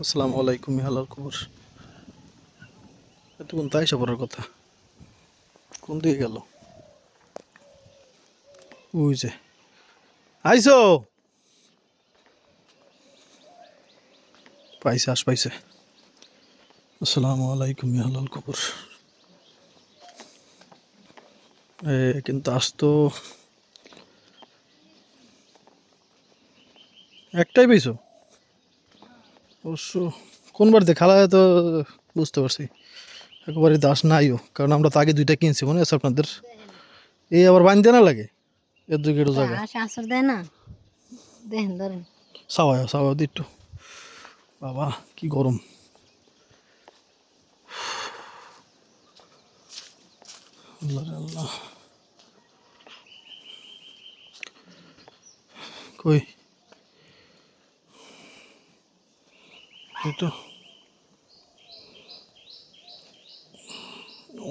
আসসালামু আলাইকুম হালাল খবর। এতক্ষণ তাই সবার কথা কোন দিকে গেল? ওই যে আইসো, পাইছে পাইছে। আসসালামু আলাইকুম হালাল খবর। কিন্তু আসতো একটাই পাইছো অবশ্য। কোন বাড়িতে খালা তো বুঝতে পারছি, একেবারে দাস নাইও, কারণ আমরা তো আগে দুইটা কিনছি, মনে আছে আপনাদের? এই আবার বান্ধে না লাগে এর দুই কেটো জায়গা। আসর দেয় না, দেখেন ধরেন সাওয়া সাওয়া একটু। বাবা কি গরম! আল্লাহ রে আল্লাহ, কই এই তো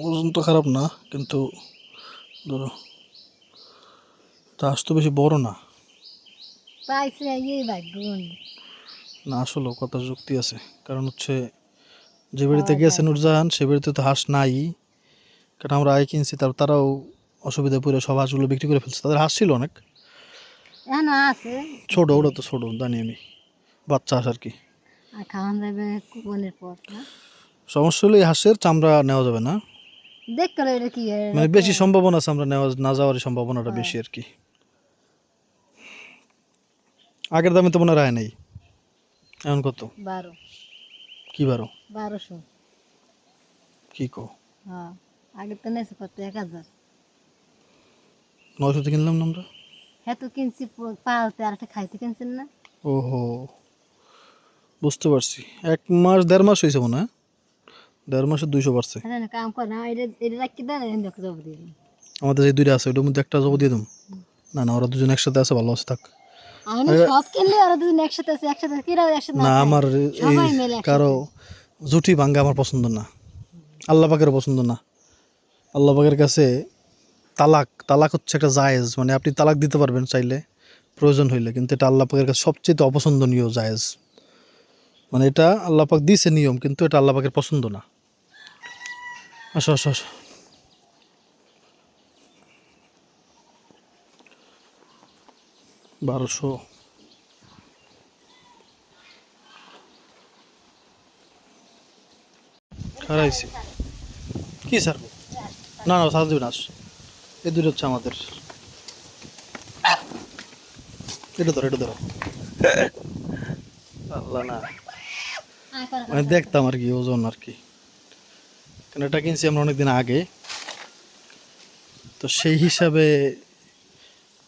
ওজন তো খারাপ না, কিন্তু ধরো চাষ তো বেশি বড় না। পাইছে এই ভাগ্যুন। না আসলেও কথা যুক্তি আছে, কারণ হচ্ছে যে বাড়িতে গেছে নুরজাহান সে বাড়িতে তো হাঁস নাই, কারণ আমরা আয় কিনছি, তারাও অসুবিধা পড়ে সব হাঁসগুলো বিক্রি করে ফেলছে। তাদের হাঁস ছিল অনেক এখন আছে ছোট, ওটা তো ছোট জানি আমি, বাচ্চা হাঁস আর কি। আর খাওয়ান যাবে কুপনের পর না, সমস্যা হলো এই হাঁসের চামড়া নেওয়া যাবে না, দেখতে হলো এটা কি মানে বেশি সম্ভাবনা আছে আমরা নেওয়া না যাওয়ার সম্ভাবনাটা বেশি আর কি। আগের দামে তো মনে হয় নাই। এখন কত? 12 কি 1200। কি কো? হ্যাঁ, আগে তো নেছে কত 1000। 900 কিনলাম না আমরা। হ্যাঁ তো কিনছি পালতে, আর একটা খাইতে কিনছেন না। ওহো, বুঝতে পারছি। 1 মাস 1.5 মাস হয়েছে মনে হয়, 1.5 মাসে 200 বাড়ছে। হ্যাঁ না, কাম করে না, এটা এটা রাখি দেন, এটা দেখো জব দিয়ে দিন। আমাদের যে দুইটা আছে ওটার মধ্যে একটা জব দিয়ে দিম। না না, ওরা দুজন একসাথে আছে, ভালো আছে, থাক। আমি সব কিনলে ওরা দুজন একসাথে আছে, একসাথে কিরা একসাথে না না খায়? আমার এই সবাই মিলে কারো একসাথে। জুটি ভাঙ্গা আমার পছন্দ না, আল্লাহ পাকেরও পছন্দ না। আল্লাহ পাকের কাছে তালাক তালাক হচ্ছে একটা জায়েজ, মানে আপনি তালাক দিতে পারবেন চাইলে প্রয়োজন হইলে, কিন্তু এটা আল্লাহ পাকের কাছে সবচেয়ে অপছন্দনীয় জায়েজ। মানে এটা আল্লাহ পাক দিছে নিয়ম, কিন্তু এটা আল্লাহ পাকের পছন্দ না। আসো আসো আসো। 1200 হারাইছি কি স্যার? না না সারা দিবেন আস, এই দুটো হচ্ছে আমাদের। এটা ধরো এটা ধরো। আল্লাহ না, মানে দেখতাম আর কি ওজন আর কি, কারণ এটা কিনছি আমরা অনেকদিন আগে, তো সেই হিসাবে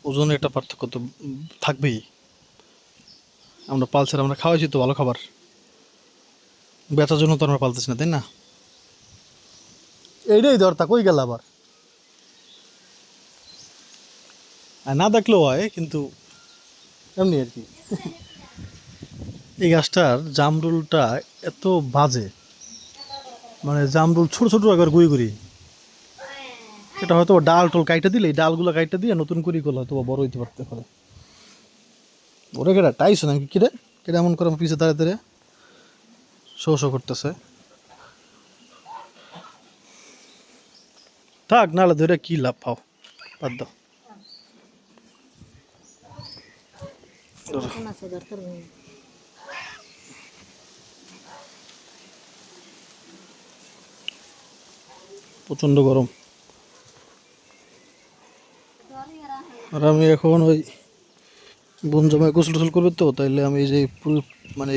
ওজনের একটা পার্থক্য তো থাকবেই। আমরা পালসার আমরা খাওয়াইছি তো ভালো খাবার, বেচার জন্য তো আমরা পালতেছি না, তাই না? এইটাই দরতা কই গেল আবার, আর না দেখলেও হয়, কিন্তু এমনি আর কি। এই গাছটার জামরুলটা এত বাজে, মানে জামরুল ছোট ছোট একবার গুড়ি গুড়ি। এটা হয়তো ডাল টোল কাইটা দিলে, এই ডালগুলো কাইটা দিয়ে নতুন করে করলে হয়তো বড় হইতে পারতে পারে। ওরে কেটা টাইস নাকি কিরে, কেটে এমন করে আমার পিছিয়ে দাঁড়িয়ে দাঁড়িয়ে শো শো করতেছে। থাক, নাহলে ধরে কি লাভ পাও, বাদ দাও। প্রচণ্ড গরম, আর আমি এখন ওই বন জমায় গোসল টোসল করবে তো, তাইলে আমি এই যে মানে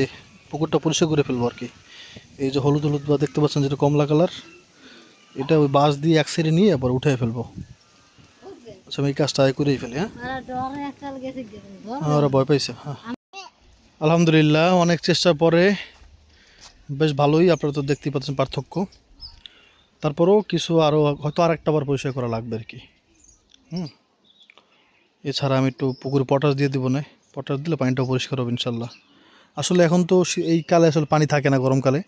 পুকুরটা পরিষ্কার করে ফেলবো আর কি। এই যে হলুদ হলুদ বা দেখতে পাচ্ছেন যেটা কমলা কালার, এটা ওই বাঁশ দিয়ে এক সাইডে নিয়ে আবার উঠে ফেলবো। আচ্ছা আমি এই কাজটা আগে করেই ফেলি। হ্যাঁ, ওরা ভয় পাইছে। হ্যাঁ, আলহামদুলিল্লাহ অনেক চেষ্টার পরে বেশ ভালোই, আপনারা তো দেখতেই পাচ্ছেন পার্থক্য। তারপরেও কিছু আরও হয়তো আর একটা বার পরিষ্কার করা লাগবে আর কি। এছাড়া আমি একটু পুকুরে পটাশ দিয়ে দেবো, না পটাশ দিলে পানিটাও পরিষ্কার হবে ইনশাল্লাহ। আসলে এখন তো এই কালে আসলে পানি থাকে না, গরমকালে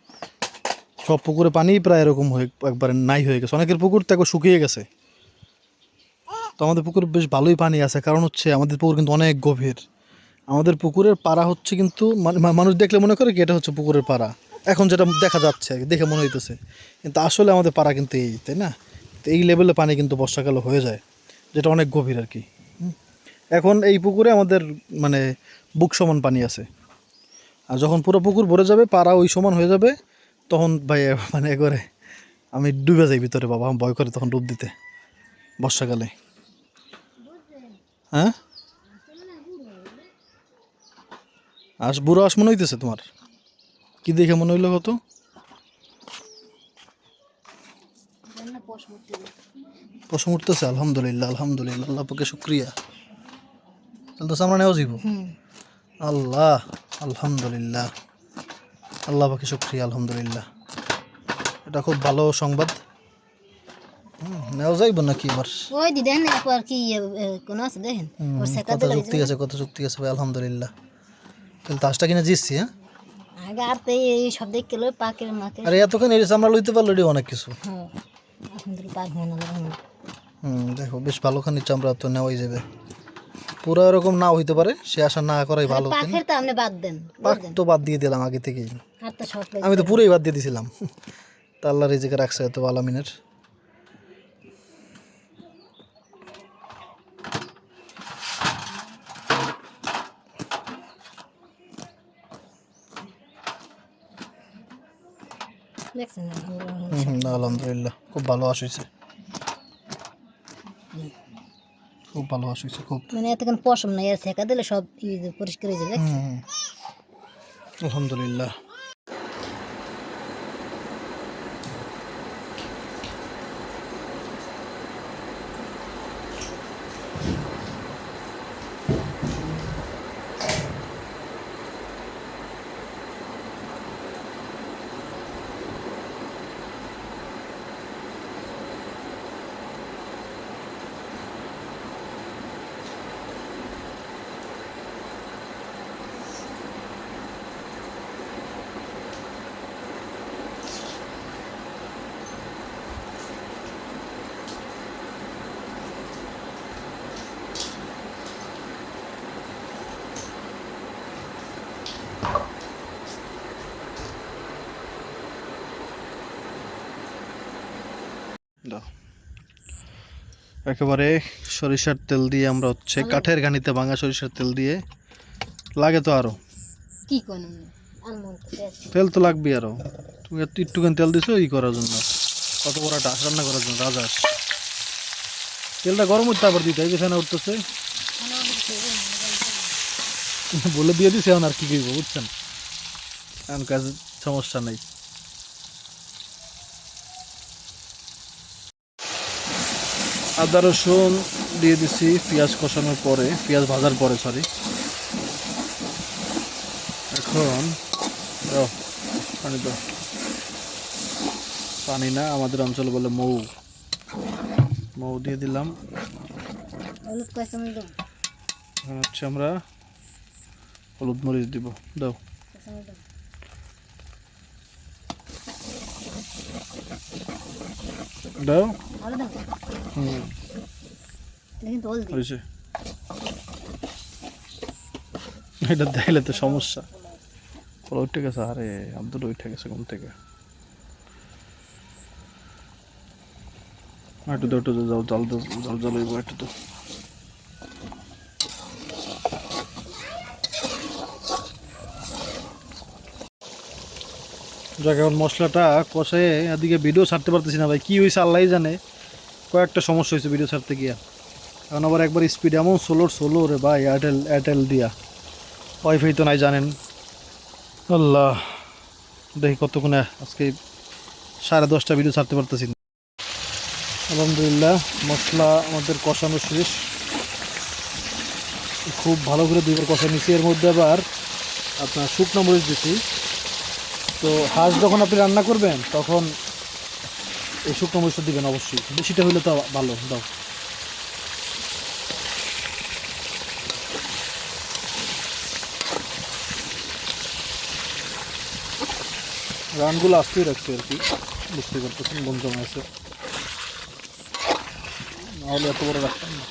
সব পুকুরে পানি প্রায় এরকম হয়ে একবারে নাই হয়ে গেছে, অনেকের পুকুর তো একবার শুকিয়ে গেছে। তো আমাদের পুকুর বেশ ভালোই পানি আছে, কারণ হচ্ছে আমাদের পুকুর কিন্তু অনেক গভীর, আমাদের পুকুরের পাড়া হচ্ছে কিন্তু মানুষ দেখলে মনে করে কি এটা হচ্ছে পুকুরের পাড়া, এখন যেটা দেখা যাচ্ছে আর কি, দেখে মনে হইতেছে, কিন্তু আসলে আমাদের পাড়া কিন্তু এই, তাই না? তো এই লেভেলে পানি কিন্তু বর্ষাকালে হয়ে যায়, যেটা অনেক গভীর আর কি। এখন এই পুকুরে আমাদের মানে বুক সমান পানি আছে, আর যখন পুরো পুকুর ভরে যাবে, পাড়া ওই সমান হয়ে যাবে, তখন ভাই মানে করে আমি ডুবে যাই ভিতরে, বাবা আমার ভয় করে তখন ডুব দিতে বর্ষাকালে। হ্যাঁ, বুড়ো মনে হইতেছে তোমার? কি দেখে মনে হইলো কত? পশম উঠতেছে, আলহামদুলিল্লাহ আলহামদুলিল্লাহ, আল্লাহ পাকে শুক্রিয়া। তাহলে তো আমরা নেওয়া যাব। আল্লাহ, আলহামদুলিল্লাহ, আল্লাহ পাকে শুক্রিয়া, আলহামদুলিল্লাহ, এটা খুব ভালো সংবাদ। নেওয়া যাইব নাকি এবার? ওই দি দেখেন একবার কি কোন আছে দেখেন ওর সেকা কত দিলে যুক্তি আছে, কত যুক্তি আছে ভাই, আলহামদুলিল্লাহ। তাহলে তাসটা কিনে জিতছি। হ্যাঁ, আগে আর তো এই সব দেখতে লই পাকের মাকে। আরে এতক্ষণ এসে আমরা লইতে পারলো, এটি অনেক কিছু। হ্যাঁ আলহামদুলিল্লাহ পাক হয় না। দেখো বেশ ভালোখানি চামড়া তো নেওয়াই যাবে, পুরো এরকম নাও হইতে পারে, সে আশা না করাই ভালো। পাকের তো আপনি বাদ দেন, পাক তো বাদ দিয়ে দিলাম আগে থেকেই, আর তো সব আমি তো পুরোই বাদ দিয়ে দিছিলাম। তা আল্লাহ রিজিকে রাখছে এত আলামিনের। দেখছেন আলহামদুলিল্লাহ, খুব ভালো আশ হয়েছে, খুব ভালো আশ হয়েছে, খুব। মানে এতক্ষণ পশম নাই, আর সেকা দিলে সব পরিষ্কার হয়ে যাবে, দেখছেন? আলহামদুলিল্লাহ। একেবারে সরিষার তেল দিয়ে আমরা হচ্ছে কাঠের ঘানিতে ভাঙা সরিষার তেল দিয়ে, লাগে তো আরো কি কোন আলমন্ড তেল তো লাগবে আরো। তুমি একটুখানি তেল দিছো ই করার জন্য, কত বড় একটা রান্না করার জন্য রাজাস। তেলটা গরম হচ্ছে আবার দিতে, এই যে ফেনা উঠতেছে, বলে দিয়ে দিছে, এখন আর কি করবো বুঝছেন, এখন কাজ সমস্যা নেই। আদা রসুন দিয়ে দিছি পেঁয়াজ কষানোর পরে, পেঁয়াজ ভাজার পরে সরি। এখন দাও পানি, দাও পানি না, আমাদের অঞ্চলে বলে মৌ, মৌ দিয়ে দিলাম। হলুদ কয়সা মিল দাও, এখন হচ্ছে আমরা হলুদ মরিচ দিব, দাও দাও। আরো দাও। কিন্তু হলদি হয়েছে, এটা দেখলে তো সমস্যা। উঠে গেছে, আরে আব্দুল উঠে গেছে ঘুম থেকে। একটু তো, একটু যাও, জল দাও, জল জল হইব একটু তো। যাক, এখন মশলাটা কষে, এদিকে ভিডিও ছাড়তে পারতেছি না ভাই, কি হয়েছে আল্লাহ জানে, কয়েকটা সমস্যা হয়েছে ভিডিও ছাড়তে গিয়া। এখন আবার একবার স্পিড এমন সোলো রে ভাই, এয়ারটেল দিয়া, ওয়াইফাই তো নাই জানেন। আল্লাহ, দেখি কতক্ষণে, আজকে 10:30 ভিডিও ছাড়তে পারতেছি না। আলহামদুলিল্লাহ, মশলা আমাদের কষানো শেষ, খুব ভালো করে 2বার কষা নিচ্ছি। এর মধ্যে আবার আপনার শুকনো মরিচ দিচ্ছি। তো হাঁস যখন আপনি রান্না করবেন তখন এই শুকনো মরিচটা দিবেন অবশ্যই, বেশিটা হইলে তো ভালো। দাও, রানগুলো আসতেই রাখছি আর কি, বুঝতে পারতেছেন বন জমা আছে, নাহলে এত বড় রাখতাম না।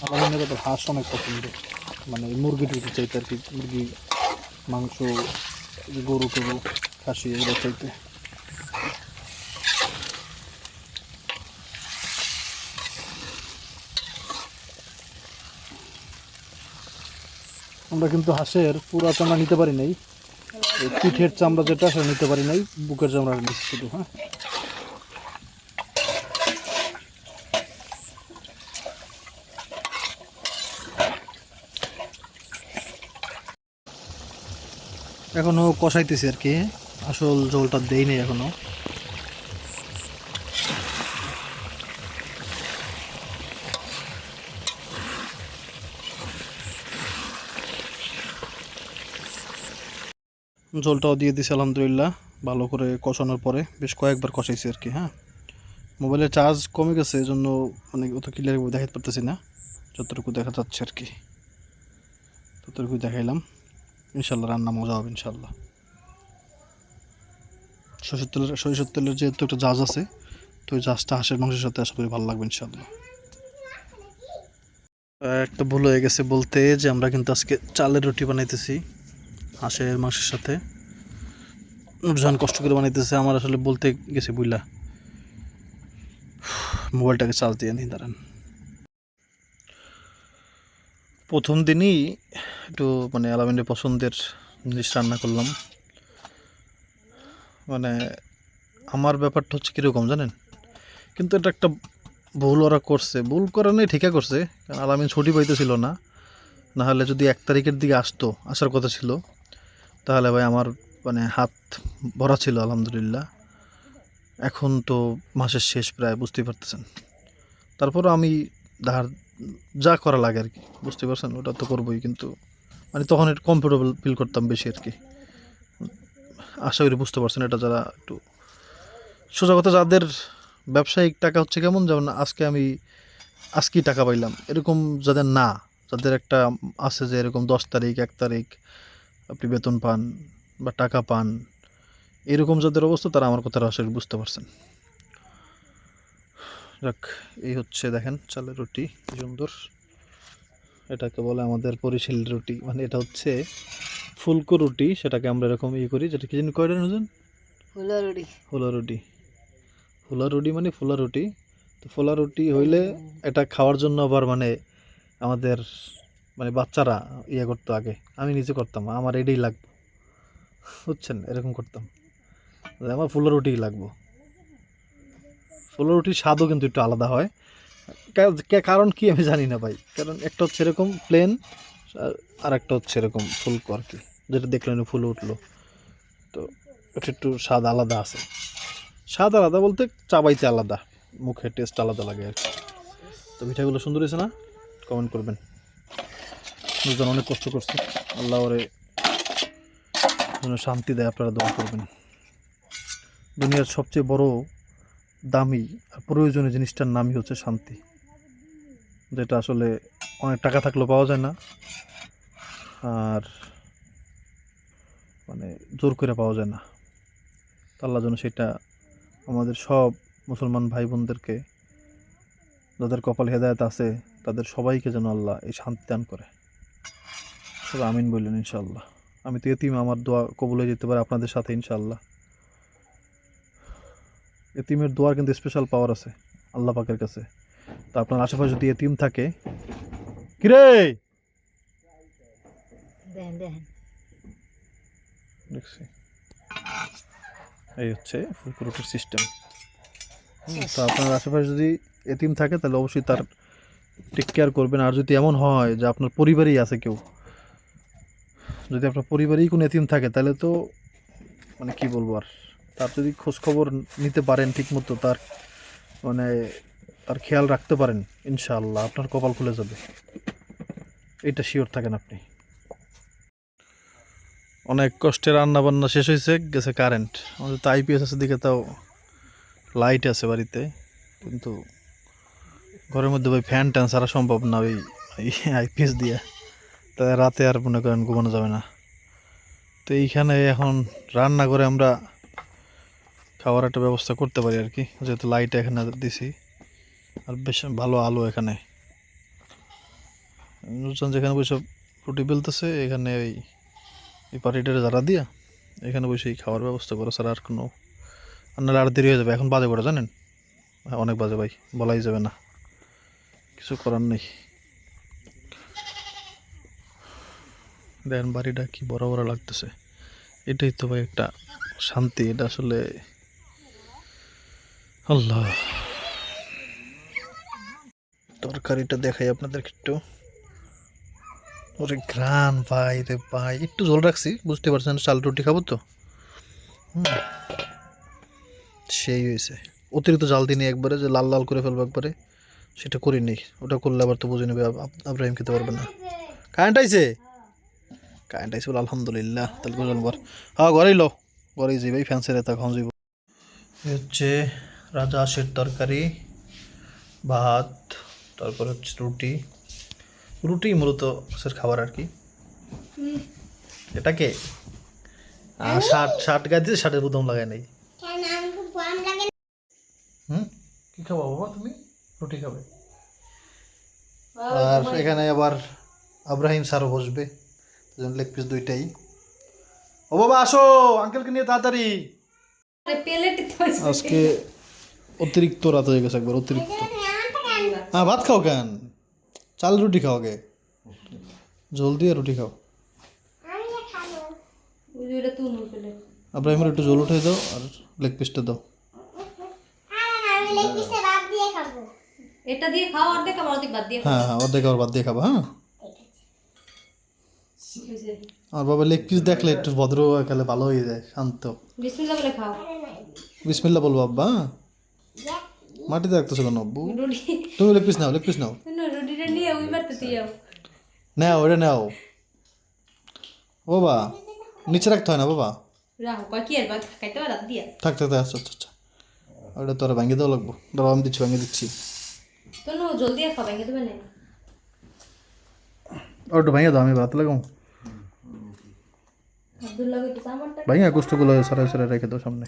আলামিনের তো হাঁস অনেক পছন্দ, মানে মুরগি টুরগি চাইতে আর কি, মুরগি মাংস, গরু টরু খাসি এগুলো চাইতে। আমরা কিন্তু হাঁসের পুরা চামড়া নিতে পারি নাই, এই পিঠের চামড়া যেটা সেটা নিতে পারি নাই, বুকের চামড়া নিচ্ছি শুধু। হ্যাঁ, এখনো কষাইতেছি আর কি, আসল ঝোলটা দেই নাই এখনো। ঝোলটাও দিয়ে দিছি আলহামদুলিল্লাহ, ভালো করে কষানোর পরে বেশ কয়েকবার কষাইছি আর কি। হ্যাঁ, মোবাইলের চার্জ কমে গেছে, এই জন্য মানে অত ক্লিয়ার দেখাতে পারতেছি না, যতটুকু দেখা যাচ্ছে আর কি ততটুকু দেখাইলাম। ইনশাল্লাহ রান্না মজা হবে ইনশাল্লাহ। সরিষার তেলের যেহেতু একটা জাজ আছে, তো ওই জাজটা হাঁসের মাংসের সাথে আশা করি ভালো লাগবে ইনশাল্লাহ। একটা ভুল হয়ে গেছে বলতে, যে আমরা কিন্তু আজকে চালের রুটি বানাইতেছি হাঁসের মাংসের সাথে। নুরজাহান কষ্ট করে বানাইতেছে, আমার আসলে বলতে গেছে বুইলা, মোবাইলটাকে চার্জ দিয়ে নিই দাঁড়ান। প্রথম দিনই একটু মানে আলামিনের পছন্দের জিনিস রান্না করলাম। মানে আমার ব্যাপারটা হচ্ছে কীরকম জানেন, কিন্তু এটা একটা ভুল ওরা করছে, ভুল করে নেই, ঠিকই করছে, কারণ আলামিন ছুটি পাইতেছিল না, নাহলে যদি 1 তারিখের দিকে আসার কথা ছিল, তাহলে ভাই আমার মানে হাত ভরা ছিল আলহামদুলিল্লাহ। এখন তো মাসের শেষ প্রায়, বুঝতেই পারতেছেন, তারপরও আমি ধার যা করা লাগে আর কি, বুঝতে পারছেন, ওটা তো করবোই, কিন্তু মানে তখন একটু কমফোর্টেবল ফিল করতাম বেশি আর কি। আশা করি বুঝতে পারছেন, এটা যারা একটু সোজা কথা, যাদের ব্যবসায়িক টাকা হচ্ছে কেমন, যেমন আজকেই টাকা পাইলাম এরকম, যাদের না, যাদের একটা আছে যে এরকম 10 তারিখ 1 তারিখ আপনি বেতন পান বা টাকা পান, এরকম যাদের অবস্থা, তারা আমার কথাটা আশা করি বুঝতে পারছেন। যাক, এই হচ্ছে দেখেন চালের রুটি, কি সুন্দর, এটাকে বলে আমাদের বরিশাল রুটি, মানে এটা হচ্ছে ফুলকো রুটি, সেটাকে আমরা এরকম করি, যেটা কি জানি কয়টা বুঝেন, ফুলা রুটি। ফুলা রুটি। ফুলা রুটি মানে ফুলা রুটি, তো ফুলা রুটি হইলে এটা খাওয়ার জন্য আবার মানে আমাদের মানে বাচ্চারা করতো আগে, আমি নিজে করতাম, আমার এটাই লাগবে, বুঝছেন, এরকম করতাম, আমার ফুলা রুটিই লাগবো। ফুলা রুটির স্বাদও কিন্তু একটু আলাদা হয়, কারণ কি আমি জানি না ভাই, কারণ একটা হচ্ছে এরকম প্লেন, আর একটা হচ্ছে এরকম ফুলকো আর কি, যেটা দেখলেন ফুল উঠলো, তো এটা একটু স্বাদ আলাদা আছে, স্বাদ আলাদা বলতে চাবাইতে আলাদা, মুখে টেস্ট আলাদা লাগে আর কি। তো পিঠাগুলো সুন্দর হয়েছে না, কমেন্ট করবেন। দুজন অনেক কষ্ট করছে, আল্লাহ ওরে যেন শান্তি দেয়, আপনারা দোয়া করবেন। দুনিয়ার সবচেয়ে বড় দামি আর প্রয়োজনীয় জিনিসটার নামই হচ্ছে শান্তি, যেটা আসলে অনেক টাকা থাকলেও পাওয়া যায় না, আর মানে জোর করে পাওয়া যায় না। আল্লাহ যেন সেটা আমাদের সব মুসলমান ভাই বোনদেরকে, যাদের কপালে হেদায়েত আছে, তাদের সবাইকে যেন আল্লাহ এই শান্তি দান করে, সবাই আমিন বললেন ইনশাআল্লাহ। আমি তো এতিম, আমার দোয়া কবুল হয়ে যেতে পারে আপনাদের সাথে ইনশাআল্লাহ। এতিমের দোয়ার কিন্তু স্পেশাল পাওয়ার আছে আল্লাহ পাকের কাছে, তো আপনার আশেপাশে যদি এতিম থাকে, কিরে দেখেন দেখেন, দেখছি, এই হচ্ছে ফুলকো রুটির সিস্টেম। তো আপনার আশেপাশে যদি এতিম থাকে, তাহলে অবশ্যই তার টেক কেয়ার করবেন। আর যদি এমন হয় যে আপনার পরিবারেই আছে কেউ, যদি আপনার পরিবারেই কোনো এতিম থাকে, তাহলে তো মানে কি বলবো আর, তার যদি খোঁজ খবর নিতে পারেন ঠিকমতো, তার মানে তার খেয়াল রাখতে পারেন, ইনশাআল্লাহ আপনার কপাল খুলে যাবে, এটা শিওর থাকেন আপনি। অনেক কষ্টে রান্না বান্না শেষ হয়েছে, গেছে কারেন্ট, আমাদের তো আইপিএস আছে দিকে, তাও লাইট আছে বাড়িতে, কিন্তু ঘরের মধ্যে ভাই ফ্যান ট্যান ছাড়া সম্ভব না, ওই আইপিএস দিয়ে, তাই রাতে আর মনে করেন ঘুমানো যাবে না। তো এইখানে এখন রান্না করে আমরা খাওয়ার একটা ব্যবস্থা করতে পারি আর কি, যেহেতু লাইট এখানে দিছি, আর বেশ ভালো আলো এখানে। নুরজান যেখানে বসে রুটি বেলতেছে এখানে এই পার্টিটারে যারা দিয়া এখানে বসেই খাওয়ার ব্যবস্থা করা ছাড়া আর কোনো আর নাহলে আর দেরি হয়ে যাবে। এখন বাজে করে জানেন, অনেক বাজে ভাই, বলাই যাবে না, কিছু করার নেই। দেখেন বাড়িটা কি বড় বড় লাগতেছে, এটাই তো ভাই একটা শান্তি। এটা আসলে আল্লাহ। তরকারিটা দেখাই আপনাদের একটু। ওরে ঘ্রাণ ভাই রে ভাই, একটু ঝোল রাখছি, বুঝতে পারছেন চাল রুটি খাবো তো। সেই হয়েছে, অতিরিক্ত জাল দিনে একবারে যে লাল লাল করে ফেলবো একবারে, সেটা করিনি। ওটা করলে আবার তো বুঝে নেবে আব্রাহিম খেতে পারবে না। কারেন্ট আইছে, কারেন্ট আইছে বলে আলহামদুলিল্লাহ। তাহলে বুঝলাম ঘর, হ্যাঁ ঘরেই লো, ঘরেই যাই ভাই, ফ্যান্সের এত খাওয়া যাইব। হচ্ছে রাজা হাঁসের তরকারি, ভাত, তারপর হচ্ছে রুটি। রুটি মূলত হাঁসের খাবার আর কি। এটাকে শার্ট শার্ট গায়ে দিয়ে শার্টের বুদম লাগায় নেই। কি খাবো বাবা তুমি? রুটি খাবে। আর এখানে আবার আব্রাহিম স্যারও বসবে, লেগ পিস দুইটাই। ও বাবা আসো, আঙ্কেলকে নিয়ে তাড়াতাড়ি। আজকে অতিরিক্ত রাত হয়ে গেছে একবার, অতিরিক্ত। হ্যাঁ ভাত খাও কেন, চাল রুটি খাও গে, জলদি আর রুটি খাও। আব্রাহিমের একটু জল উঠে দাও আর লেগ পিসটা দাও। এটা দিয়ে খাও, অর্ধেক আবার অর্ধেক বাদ দিয়ে খাও। হ্যাঁ হ্যাঁ, অর্ধেক আবার বাদ দিয়ে খাবো। হ্যাঁ, আর বাবা লেগ পিস দেখলে একটু ভদ্র খেলে ভালো হয়ে যায়, শান্ত। বিসমিল্লাহ বলে খাও। বিসমিল্লাহ বলবো আব্বা। মাটিতে রাখতেছো কেন আব্বু? রুটি তুমি লেগ পিস নাও, লেগ পিস নাও, রুটিটা নিয়ে ওই মারতে দিও। নাও ওটা নাও। ও বাবা নিচে রাখতে হয় না বাবা, রাখো কয় কি আর বাদ খাইতে পারা দিয়া। থাক থাক থাক, আচ্ছা আচ্ছা আচ্ছা। ওটা তোরা ভেঙে দেওয়া লাগবো, দাঁড়াও আমি দিচ্ছি, ভেঙে দিচ্ছি। তো নো জলদি খাও, ভেঙে দেবে না। ওটা ভেঙে দাও, আমি ভাত লাগাও। আব্দুল্লাহ কইতে আমারটা ভেঙে কুস্তুগুলো সরাই সরাই রেখে দাও সামনে।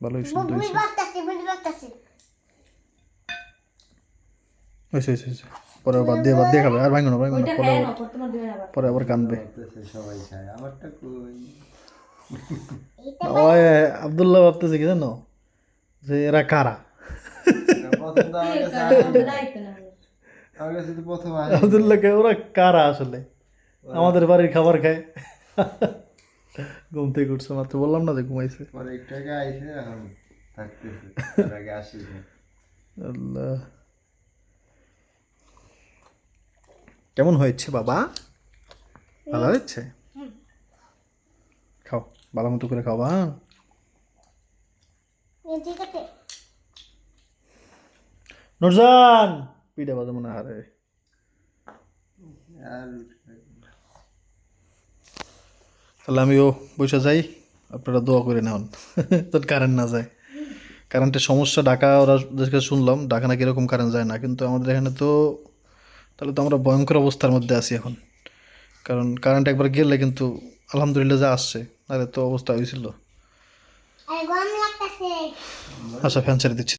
ভালোই শুদ্ধ হয়েছে, হয়েছে হয়েছে হয়েছে। পরে বাদ দিয়ে খাবে, আর ভাঙো না ভাঙো না, ওইটা পরে খায় আবার না, পর তোমার দিবেন আবার। পরে আবার কানবে। সবাই খায়, আমারটা কই? ওই আব্দুল্লাহ ভাবতেছে কি জানো, যে এরা কারা। প্রথম তো আমার কাছে রাইতো না। আমার কাছে তো প্রথম আব্দুল্লাহকে ওরা কারা আসলে, আমাদের বাড়ির খাবার খায়। ঘুম থেকে উঠছে মাত্র, বললাম না যে ঘুমাইছে। পরে একটু আগে আইসে, এখন থাকতেছে, তার আগে আসিনি। আল্লাহ, কেমন হয়েছে বাবা? ভালো হয়েছে? খাও, ভালো মতো করে খাও। হ্যাঁ নুরজান, পিঠে বাজে মনে হয়। আরে আর তাহলে আমিও বসে যাই, আপনারা দোয়া করে নেন তো কারেন্ট না যায়। কারেন্টের সমস্যা ঢাকা, ওরা যেটা শুনলাম ঢাকা নাকি এরকম কারেন্ট যায় না, কিন্তু আমাদের এখানে তো, তাহলে তো আমরা ভয়ঙ্কর অবস্থার মধ্যে আছি এখন। কারণ কারেন্ট একবার গেলে কিন্তু আলহামদুলিল্লাহ যা আসছে, নাহলে তো অবস্থা হয়েছিল। আচ্ছা ফ্যান ছেড়ে দিচ্ছি।